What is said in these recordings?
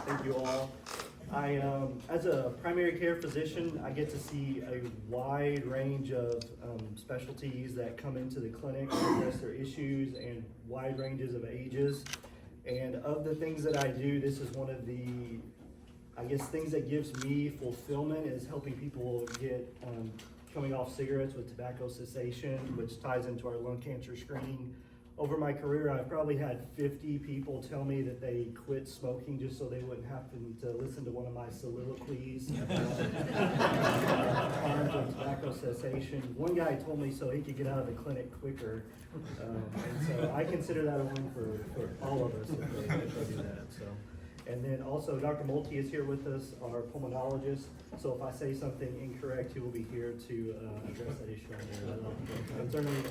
Thank you all. As a primary care physician, I get to see a wide range of specialties that come into the clinic to address their issues and wide ranges of ages. And of the things that I do, this is one of the, I guess, things that gives me fulfillment is helping people get coming off cigarettes with tobacco cessation, which ties into our lung cancer screening. Over my career, I've probably had 50 people tell me that they quit smoking just so they wouldn't have to listen to one of my soliloquies on tobacco cessation. One guy told me so he could get out of the clinic quicker, and so I consider that a win for all of us if they do that. So, and then also Dr. Multi is here with us, our pulmonologist. So if I say something incorrect, he will be here to address that issue on there. And certainly,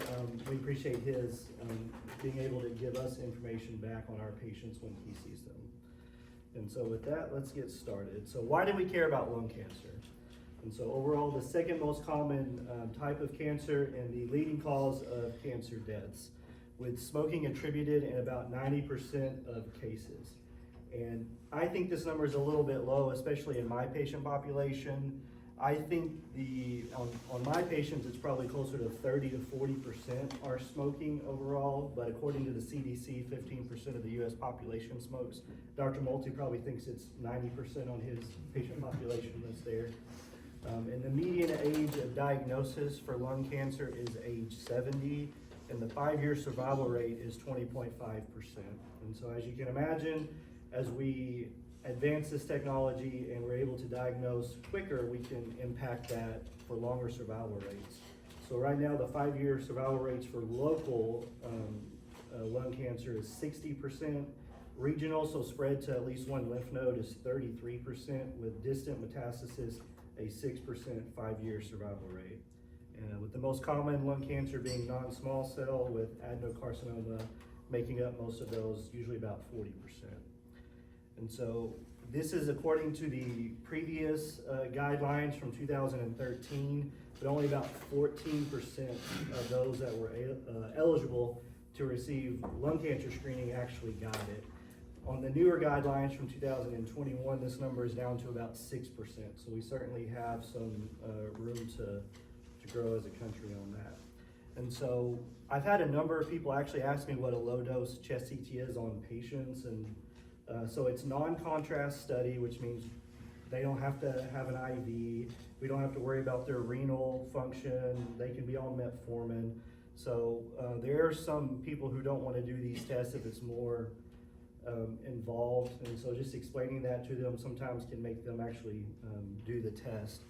we appreciate his being able to give us information back on our patients when he sees them. And so with that, let's get started. So why do we care about lung cancer? And so overall, the second most common type of cancer and the leading cause of cancer deaths, with smoking attributed in about 90% of cases. And I think this number is a little bit low, especially in my patient population. I think on my patients, it's probably closer to 30 to 40% are smoking overall, but according to the CDC, 15% of the US population smokes. Dr. Multi probably thinks it's 90% on his patient population that's there. And the median age of diagnosis for lung cancer is age 70, and the 5-year survival rate is 20.5%. And so as you can imagine, as we advance this technology and we're able to diagnose quicker, we can impact that for longer survival rates. So right now, the 5-year survival rates for local lung cancer is 60%. Regional, so spread to at least one lymph node, is 33%, with distant metastasis, a 6% 5-year survival rate. And with the most common lung cancer being non-small cell, with adenocarcinoma making up most of those, usually about 40%. And so this is according to the previous guidelines from 2013, but only about 14% of those that were eligible to receive lung cancer screening actually got it. On the newer guidelines from 2021, this number is down to about 6%. So we certainly have some room to grow as a country on that. And so I've had a number of people actually ask me what a low dose chest CT is on patients, and so it's non-contrast study, which means they don't have to have an IV. We don't have to worry about their renal function. They can be on metformin. So there are some people who don't want to do these tests if it's more involved. And so just explaining that to them sometimes can make them actually do the test.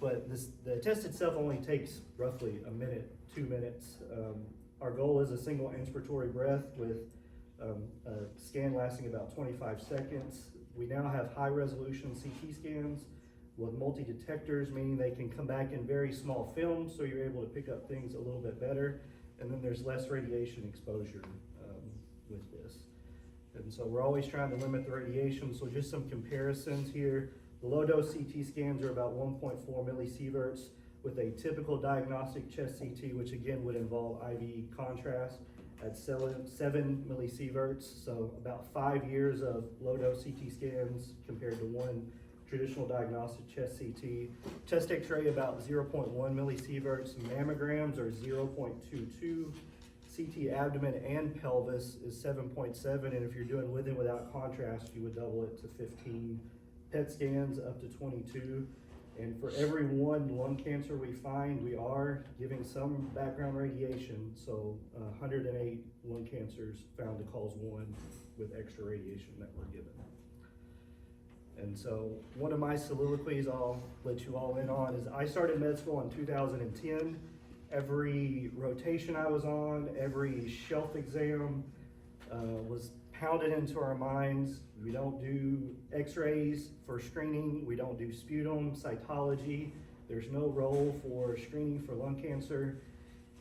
But the test itself only takes roughly a minute, 2 minutes. Our goal is a single inspiratory breath with a scan lasting about 25 seconds. We now have high resolution CT scans with multi-detectors, meaning they can come back in very small films, so you're able to pick up things a little bit better. And then there's less radiation exposure with this. And so we're always trying to limit the radiation. So just some comparisons here. The low dose CT scans are about 1.4 millisieverts with a typical diagnostic chest CT, which again would involve IV contrast, at 7 millisieverts, so about 5 years of low-dose CT scans compared to one traditional diagnostic chest CT. Chest X-ray about 0.1 millisieverts. Mammograms are 0.22. CT abdomen and pelvis is 7.7, and if you're doing with and without contrast, you would double it to 15. PET scans up to 22. And for every one lung cancer we find, we are giving some background radiation. So 108 lung cancers found to cause one with extra radiation that we're given. And so one of my soliloquies I'll let you all in on is I started med school in 2010. Every rotation I was on, every shelf exam was pounded into our minds. We don't do x-rays for screening. We don't do sputum, cytology. There's no role for screening for lung cancer.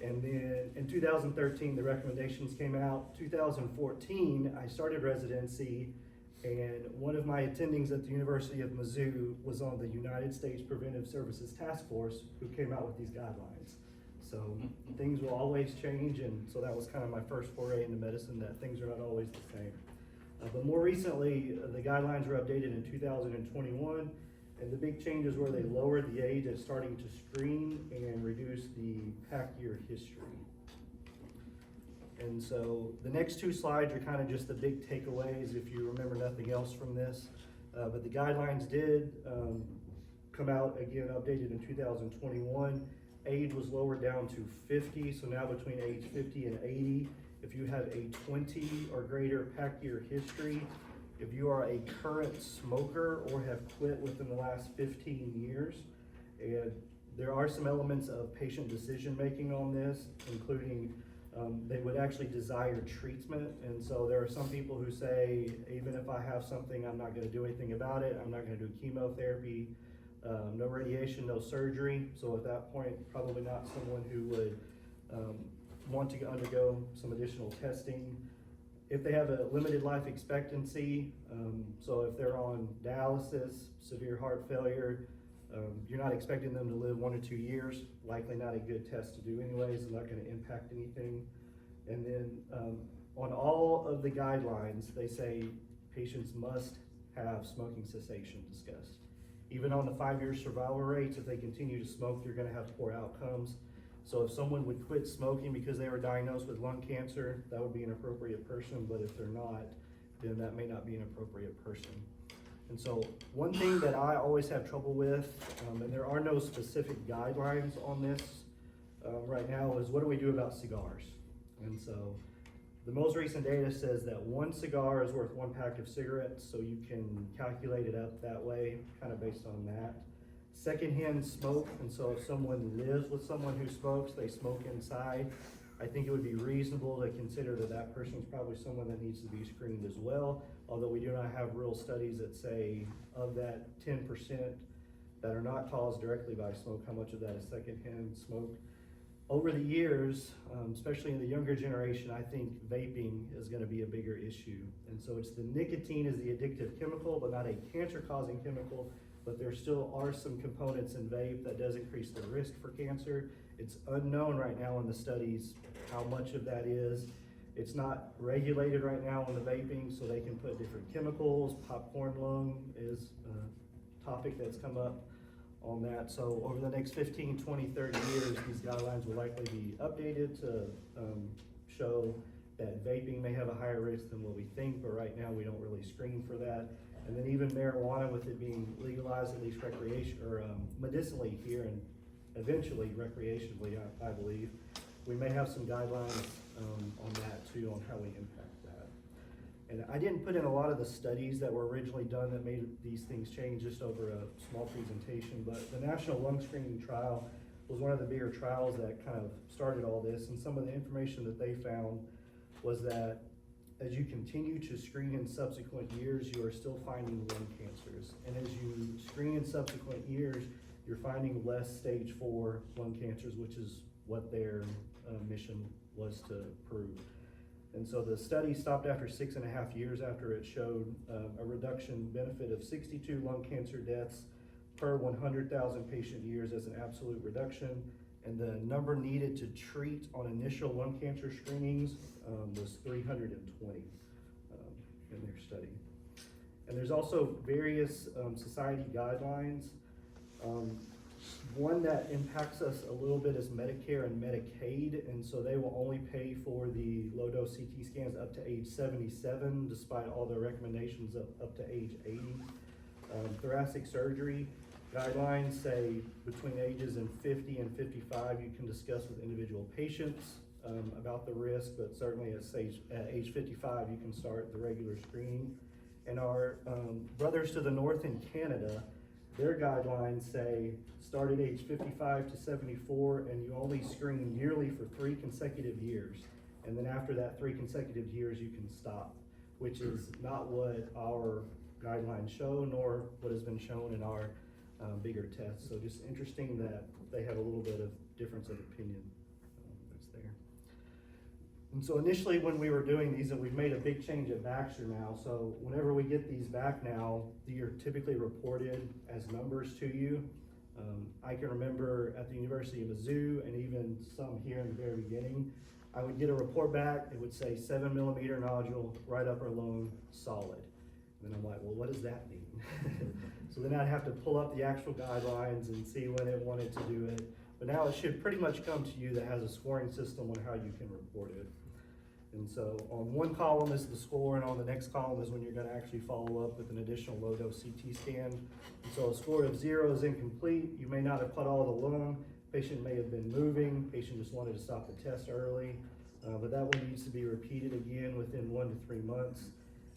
And then in 2013, the recommendations came out. 2014, I started residency, and one of my attendings at the University of Mizzou was on the United States Preventive Services Task Force, who came out with these guidelines. So things will always change, and so that was kind of my first foray into medicine, that things are not always the same. But more recently, the guidelines were updated in 2021, and the big changes were they lowered the age at starting to screen and reduced the pack year history. And so the next two slides are kind of just the big takeaways if you remember nothing else from this. But the guidelines did come out again, updated in 2021. Age was lowered down to 50, so now between age 50 and 80, if you have a 20 or greater pack year history, if you are a current smoker or have quit within the last 15 years, and there are some elements of patient decision making on this, including they would actually desire treatment. And so there are some people who say, even if I have something, I'm not going to do anything about it. I'm not going to do chemotherapy, no radiation, no surgery. So at that point, probably not someone who would want to undergo some additional testing. If they have a limited life expectancy, so if they're on dialysis, severe heart failure, you're not expecting them to live 1 or 2 years, likely not a good test to do anyways, it's not going to impact anything. And then on all of the guidelines, they say patients must have smoking cessation discussed. Even on the 5-year survival rates, if they continue to smoke, you're going to have poor outcomes. So if someone would quit smoking because they were diagnosed with lung cancer, that would be an appropriate person, but if they're not, then that may not be an appropriate person. And so one thing that I always have trouble with, and there are no specific guidelines on this right now, is what do we do about cigars? And so the most recent data says that 1 cigar is worth 1 pack of cigarettes, so you can calculate it up that way, kind of based on that. Secondhand smoke, and so if someone lives with someone who smokes, they smoke inside, I think it would be reasonable to consider that that person is probably someone that needs to be screened as well, although we do not have real studies that say of that 10% that are not caused directly by smoke, how much of that is secondhand smoke. Over the years, especially in the younger generation, I think vaping is going to be a bigger issue. And so it's the nicotine is the addictive chemical, but not a cancer-causing chemical. But there still are some components in vape that does increase the risk for cancer. It's unknown right now in the studies how much of that is. It's not regulated right now in the vaping, so they can put different chemicals. Popcorn lung is a topic that's come up on that. So over the next 15, 20, 30 years, these guidelines will likely be updated to show that vaping may have a higher risk than what we think, but right now we don't really screen for that. And then even marijuana, with it being legalized at least recreation or medicinally here and eventually recreationally, I believe, we may have some guidelines on that too, on how we impact that. And I didn't put in a lot of the studies that were originally done that made these things change just over a small presentation, but the National Lung Screening Trial was one of the bigger trials that kind of started all this, and some of the information that they found was that as you continue to screen in subsequent years, you are still finding lung cancers. And as you screen in subsequent years, you're finding less stage 4 lung cancers, which is what their mission was to prove. And so the study stopped after 6.5 years after it showed a reduction benefit of 62 lung cancer deaths per 100,000 patient years as an absolute reduction. And the number needed to treat on initial lung cancer screenings was 320 in their study. And there's also various society guidelines. One that impacts us a little bit is Medicare and Medicaid, and so they will only pay for the low-dose CT scans up to age 77, despite all the recommendations of up to age 80. Thoracic surgery guidelines say between ages of 50 and 55, you can discuss with individual patients about the risk, but certainly at age 55, you can start the regular screening. And our brothers to the north in Canada, their guidelines say start at age 55 to 74, and you only screen yearly for 3 consecutive years. And then after that 3 consecutive years, you can stop, which is not what our guidelines show, nor what has been shown in our bigger tests. So just interesting that they have a little bit of difference of opinion that's there. And so initially when we were doing these, and we've made a big change at Baxter now, so whenever we get these back now, they're typically reported as numbers to you. I can remember at the University of Mizzou, and even some here in the very beginning, I would get a report back, it would say 7 millimeter nodule, right upper lung, solid. And then I'm like, well, what does that mean? So then I'd have to pull up the actual guidelines and see when it wanted to do it. But now it should pretty much come to you that has a scoring system on how you can report it. And so on one column is the score, and on the next column is when you're gonna actually follow up with an additional low-dose CT scan. And so a score of 0 is incomplete. You may not have cut all the lung. Patient may have been moving. Patient just wanted to stop the test early. But that one needs to be repeated again within 1 to 3 months.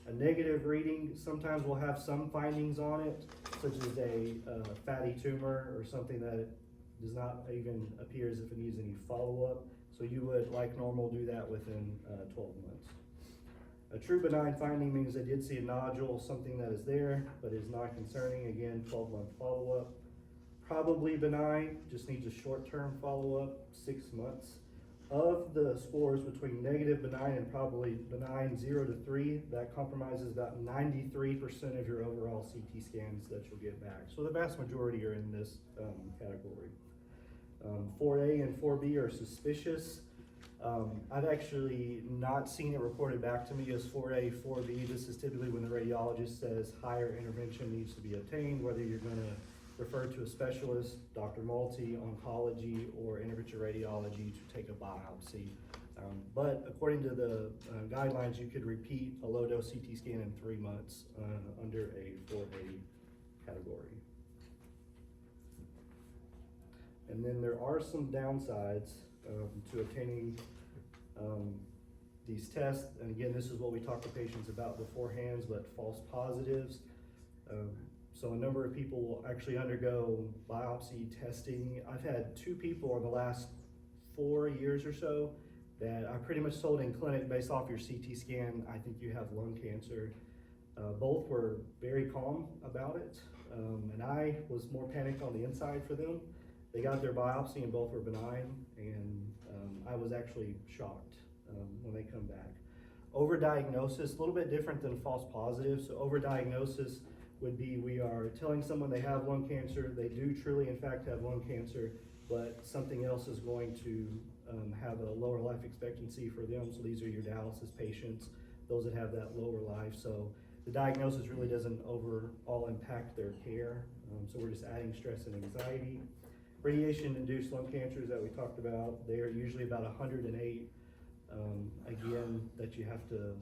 A negative reading, sometimes we'll have some findings on it, such as a fatty tumor or something that does not even appear as if it needs any follow-up. So you would, like normal, do that within 12 months. A true benign finding means they did see a nodule, something that is there, but is not concerning. Again, 12-month follow-up. Probably benign, just needs a short-term follow-up, 6 months. Of the scores between negative, benign, and probably benign 0 to 3, that compromises about 93% of your overall CT scans that you'll get back. So the vast majority are in this category. 4A and 4B are suspicious. I've actually not seen it reported back to me as 4A, 4B. This is typically when the radiologist says higher intervention needs to be obtained, whether you're going to refer to a specialist, Dr. Multi, oncology, or interventional radiology to take a biopsy. But according to the guidelines, you could repeat a low-dose CT scan in 3 months under a 4A category. And then there are some downsides to obtaining these tests. And again, this is what we talk to patients about beforehand, but false positives. So a number of people will actually undergo biopsy testing. I've had 2 people in the last 4 years or so that I pretty much told in clinic, based off your CT scan, I think you have lung cancer. Both were very calm about it, and I was more panicked on the inside for them. They got their biopsy and both were benign, and I was actually shocked when they come back. Overdiagnosis, a little bit different than false positives. So overdiagnosis would be we are telling someone they have lung cancer, they do truly in fact have lung cancer, but something else is going to have a lower life expectancy for them. So these are your dialysis patients, those that have that lower life. So the diagnosis really doesn't overall impact their care. So we're just adding stress and anxiety. Radiation-induced lung cancers that we talked about, they are usually about 108, again, that you have to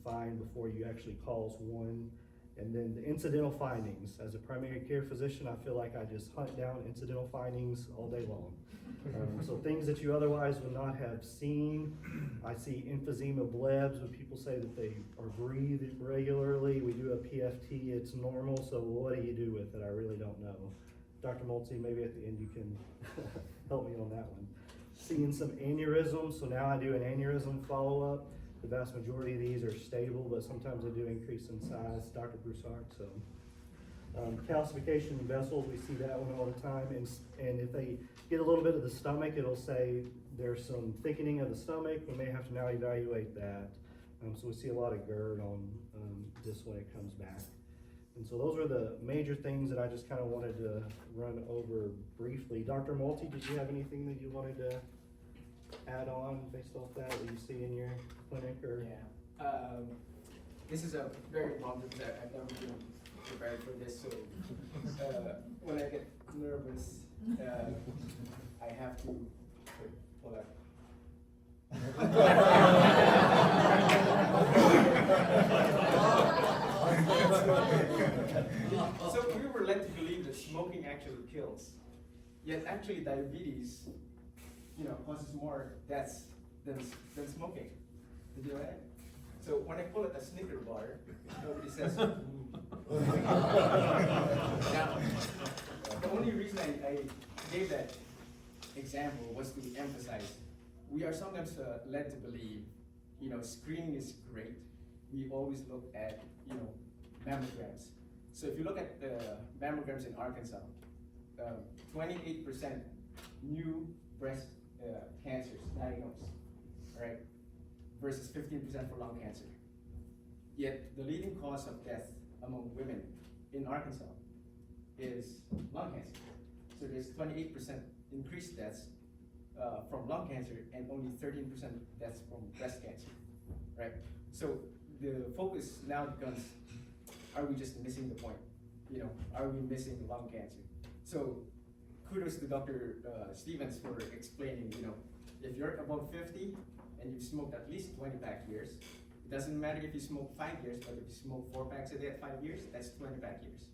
find before you actually cause one. And then the incidental findings. As a primary care physician, I feel like I just hunt down incidental findings all day long. So things that you otherwise would not have seen. I see emphysema blebs when people say that they are breathing regularly. We do a PFT, it's normal, so what do you do with it? I really don't know. Dr. Multi, maybe at the end you can help me on that one. Seeing some aneurysms, so now I do an aneurysm follow-up. The vast majority of these are stable, but sometimes they do increase in size. Dr. Broussard, so. Calcification in vessels, we see that one all the time. And if they get a little bit of the stomach, it'll say there's some thickening of the stomach. We may have to now evaluate that. So we see a lot of GERD on this when it comes back. And so those are the major things that I just kind of wanted to run over briefly. Dr. Multi, did you have anything that you wanted to add on based off that you see in your clinic? Or? Yeah, this is a very important because I've never been prepared for this. So when I get nervous, I have to pull up. So we were led to believe that smoking actually kills, yet actually diabetes, causes more deaths than smoking. Did you know that? So when I pull at a Snicker bar, nobody says. Now, the only reason I gave that example was to emphasize we are sometimes led to believe, screening is great. We always look at, mammograms. So if you look at the mammograms in Arkansas, 28% new breast cancers diagnosed, right? Versus 15% for lung cancer. Yet the leading cause of death among women in Arkansas is lung cancer. So there's 28% increased deaths from lung cancer and only 13% deaths from breast cancer, right? So the focus now becomes, are we just missing the point? You know, are we missing lung cancer? So kudos to Dr. Stevens for explaining, you know, if you're above 50 and you've smoked at least 20 pack years, it doesn't matter if you smoke 5 years, but if you smoke 4 packs a day at 5 years, that's 20 pack years.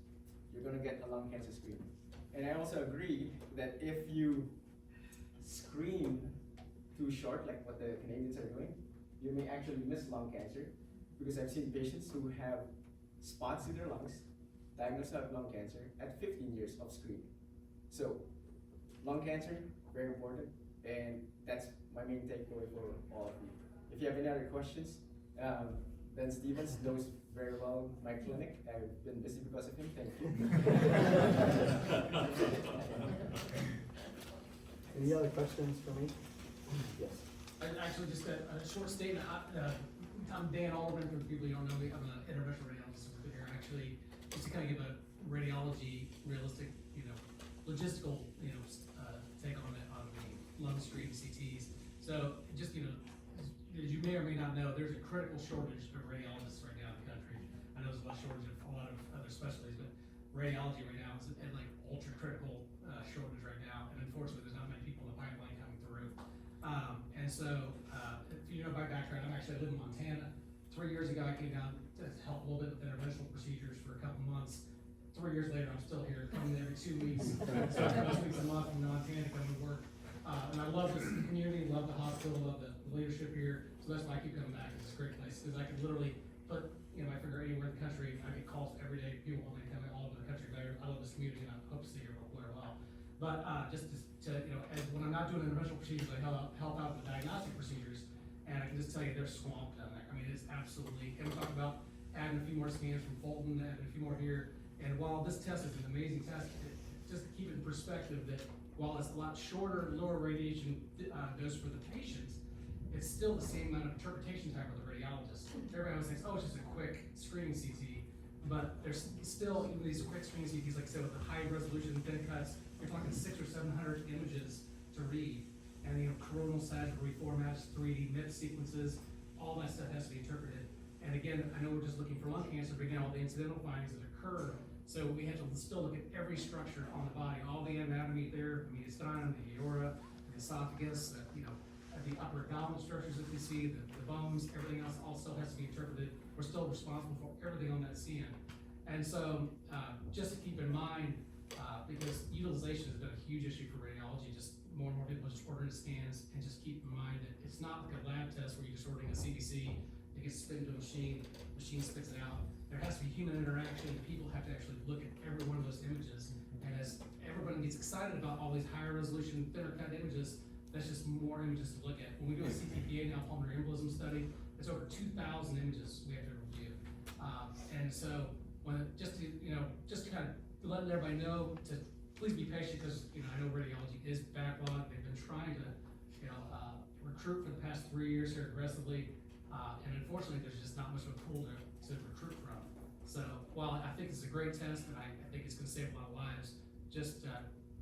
You're gonna get a lung cancer screening. And I also agree that if you screen too short, like what the Canadians are doing, you may actually miss lung cancer, because I've seen patients who have spots in their lungs, diagnosed with lung cancer at 15 years of screening. So, lung cancer, very important, and that's my main takeaway for all of you. If you have any other questions, Ben Stevens knows very well my clinic. I've been busy because of him. Thank you. Any other questions for me? Yes. Actually, just a short statement. I'm Dan Alderman, for people who don't know me. I'm an interventional radiologist over here. Actually, just to kind of give a radiology, realistic, logistical, take on the lung screen CTs. So, just, as you may or may not know, there's a critical shortage of radiologists right now in the country. I know there's a lot of shortage of a lot of other specialties, but radiology right now is at like ultra critical shortage right now, and unfortunately, there's not many people in the pipeline coming through. And so, if you know my background, I live in Montana. 3 years ago, I came down to help a little bit with interventional procedures for a couple months. 3 years later, I'm still here, coming every 2 weeks. So I come 2 weeks a month from Montana to come to work. And I love this community, love the hospital, love the leadership here. So that's why I keep coming back. It's a great place, because I can literally put my finger anywhere in the country. I get calls every day, people want me to come all over the country. I love this community, and I hope to see here very well. But just to as when I'm not doing interventional procedures, I help out with the diagnostic procedures, and I can just tell you they're swamped down there. I mean, it's absolutely. And we talk about adding a few more scans from Fulton, adding a few more here. And while this test is an amazing test, just keep it in perspective that while it's a lot shorter, lower radiation dose for the patients, it's still the same amount of interpretation time for the radiologist. Everybody always thinks, oh, it's just a quick screening CT, but there's still, even these quick screening CTs, like I said, with the high resolution thin cuts, you're talking 600 or 700 images to read. And coronal sagittal reformats, 3D MIP sequences, all that stuff has to be interpreted. And again, I know we're just looking for lung cancer, but again, all the incidental findings that occur. So we have to still look at every structure on the body, all the anatomy there, the mediastinum, the aorta, the esophagus, the upper abdominal structures that we see, the bones, everything else also has to be interpreted. We're still responsible for everything on that CN. And so just to keep in mind, because utilization has been a huge issue for radiology, just more and more people are just ordering scans, and just keep in mind that it's not like a lab test where you're just ordering a CBC, it gets spit into a machine spits it out. There has to be human interaction. People have to actually look at every one of those images. And as everybody gets excited about all these higher resolution, thinner cut images, that's just more images to look at. When we do a CTPA now, pulmonary embolism study, it's over 2,000 images we have to review. And so, just to kind of let everybody know to please be patient, because I know radiology is backlogged. They've been trying to recruit for the past 3 years here aggressively, and unfortunately, there's just not much of a pool to recruit from. So while I think it's a great test, and I think it's going to save a lot of lives, just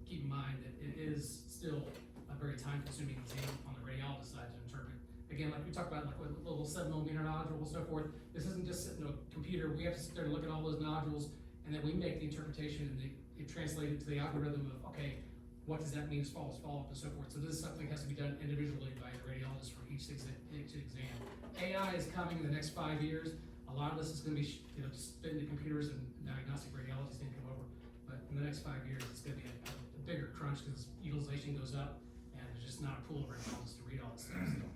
keep in mind that it is still a very time-consuming exam on the radiologist side to interpret. Again, like we talked about, like with little 7mm nodules and so forth, this isn't just sitting on a computer. We have to sit there and look at all those nodules, and then we make the interpretation, and it translated to the algorithm of, okay, what does that mean as far as follow-up and so forth. So this is something that has to be done individually by the radiologist for each exam. AI is coming in the next 5 years. A lot of this is going to be, just spit into computers, and diagnostic radiologists didn't come over. But in the next 5 years, it's going to be a bigger crunch, because utilization goes up, and there's just not a pool of radiologists to read all this stuff. So.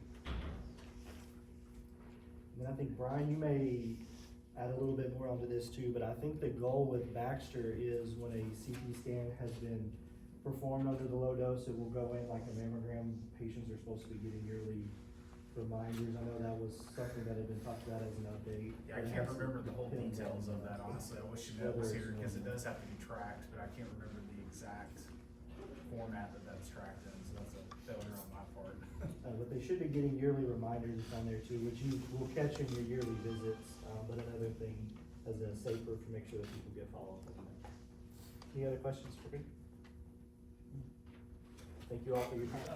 And I think, Brian, you may add a little bit more onto this too, but I think the goal with Baxter is when a CT scan has been performed under the low dose, it will go in like a mammogram. Patients are supposed to be getting yearly reminders. I know that was something that had been talked about as an update. Yeah, I can't remember the whole details of that, honestly. I wish Jeanette was here, because it does have to be tracked, but I can't remember the exact format that's tracked in, so that's a failure on my part. But they should be getting yearly reminders on there too, which you will catch in your yearly visits. But another thing as a safer to make sure that people get follow-up on that. Any other questions for me? Thank you all for your time.